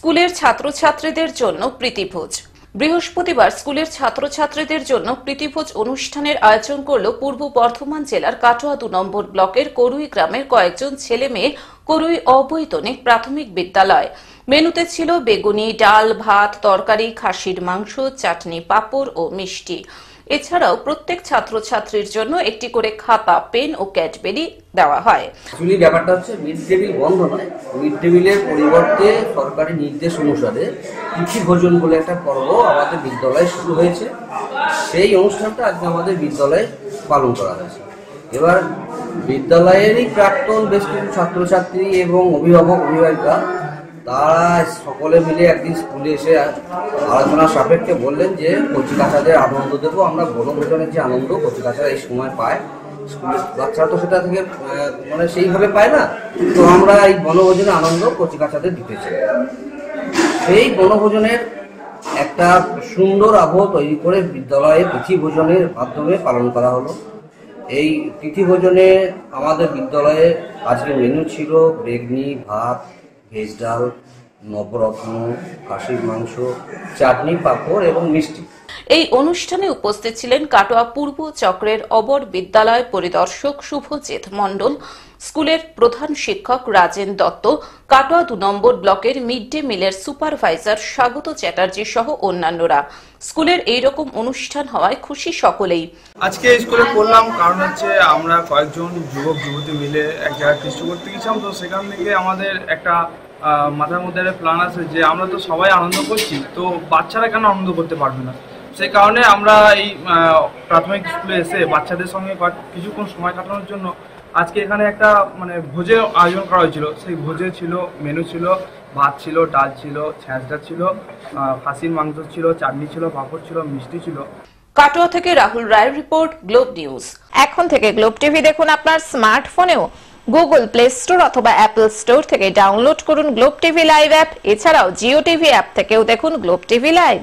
স্কুলের ছাত্রছাত্রীদের জন্য প্রীতিভোজ। বৃহস্পতিবার স্কুলের ছাত্রছাত্রীদের জন্য প্রীতিভোজ অনুষ্ঠানের আয়োজন করল পূর্ব বর্ধমান জেলার কাটোয়া ২ নম্বর ব্লকের করুই গ্রামের কয়েকজন ছেলে মেয়ে করুই অবৈতনিক প্রাথমিক বিদ্যালয়। মেনুতে ছিল বেগুনি, ডাল, ভাত, তরকারি, খাসির মাংস, চাটনি, পাঁপড় ও মিষ্টি। এছাড়াও প্রত্যেক ছাত্রছাত্রীর জন্য একটি করে খাতা, পেন ও ক্যাডবেরি দেওয়া হয়। অ্যাকচুয়ালি ব্যাপারটা হচ্ছে মিড ডে মিল বন্ধ নয়, মিড ডে মিলের পরিবর্তে সরকারি নির্দেশ অনুসারে তিথি ভোজন বলে একটা পর্ব আমাদের বিদ্যালয়ে শুরু হয়েছে। সেই অনুষ্ঠানটা আজকে আমাদের বিদ্যালয়ে পালন করা হয়েছে। এবার বিদ্যালয়েরই প্রাক্তন বেশ কিছু ছাত্রছাত্রী এবং অভিভাবিকা তারা সকলে মিলে একদিন স্কুলে এসে আলোচনা সাপেক্ষে বললেন যে কচিকাঁচাদের আনন্দ দেবো আমরা। বনভোজনের যে আনন্দ কচিকাঁচারা এই সময় পায়, স্কুলের বাচ্চারা তো সেটা থেকে মানে সেইভাবে পায় না, তো আমরা এই বনভোজনের আনন্দ কচিকাঁচাদের দিতে চাই। সেই বনভোজনের একটা সুন্দর আবহ তৈরি করে বিদ্যালয়ে তিথি ভোজনের মাধ্যমে পালন করা হলো। এই তিথি ভোজনে আমাদের বিদ্যালয়ে আজকে মেনু ছিল বেগনি, ভাত, ভেজ ডাল, নবরত্ন, খাসির মাংস, চাটনি, পাঁপড় এবং মিষ্টি। এই অনুষ্ঠানে উপস্থিত ছিলেন কাটোয়া পূর্ব চক্রের অবর বিদ্যালয় পরিদর্শক শুভজিৎ মণ্ডল, স্কুলের প্রধান শিক্ষক রাজেন দত্ত, কাটোয়া ২ নম্বর ব্লকের মিড ডে মিলের সুপারভাইজার স্বাগত চ্যাটার্জি সহ অন্যান্যরা। স্কুলের এইরকম অনুষ্ঠান হওয়ায় খুশি সকলেই। আজকে স্কুলে পড়লাম কারণ হচ্ছে আমরা কয়েকজন যুবক যুবতী মিলে এক জায়গায় কিছু করতে গেছিলাম, তো সেখান থেকে আমাদের একটা মাথার মধ্যে একটা প্ল্যান আছে যে আমরা তো সবাই আনন্দ করছি, তো বাচ্চারা কেন আনন্দ করতে পারবে না। সেই কারণে আমরা এই প্রাথমিক স্কুলে এসে বাচ্চাদের সঙ্গে কিছুক্ষণ সময় কাটানোর জন্য আজকে এখানে একটা ভোজের আয়োজন করা হয়েছিল। সেই ভোজে ছিল মেনু ছিল ভাত ছিল, ডাল ছিল, ছ্যাঁচড়া ছিল, খাসির মাংস ছিল, চাটনি ছিল, পাঁপড় ছিল, মিষ্টি ছিল। কাটোয়া থেকে রাহুল রায়ের রিপোর্ট, গ্লোব নিউজ। এখন থেকে গ্লোব টিভি দেখুন আপনার স্মার্টফোনেও। গুগল প্লে স্টোর অথবা অ্যাপল স্টোর থেকে ডাউনলোড করুন গ্লোব টিভি লাইভ অ্যাপ। এছাড়াও জিও টিভি অ্যাপ থেকেও দেখুন গ্লোব টিভি লাইভ।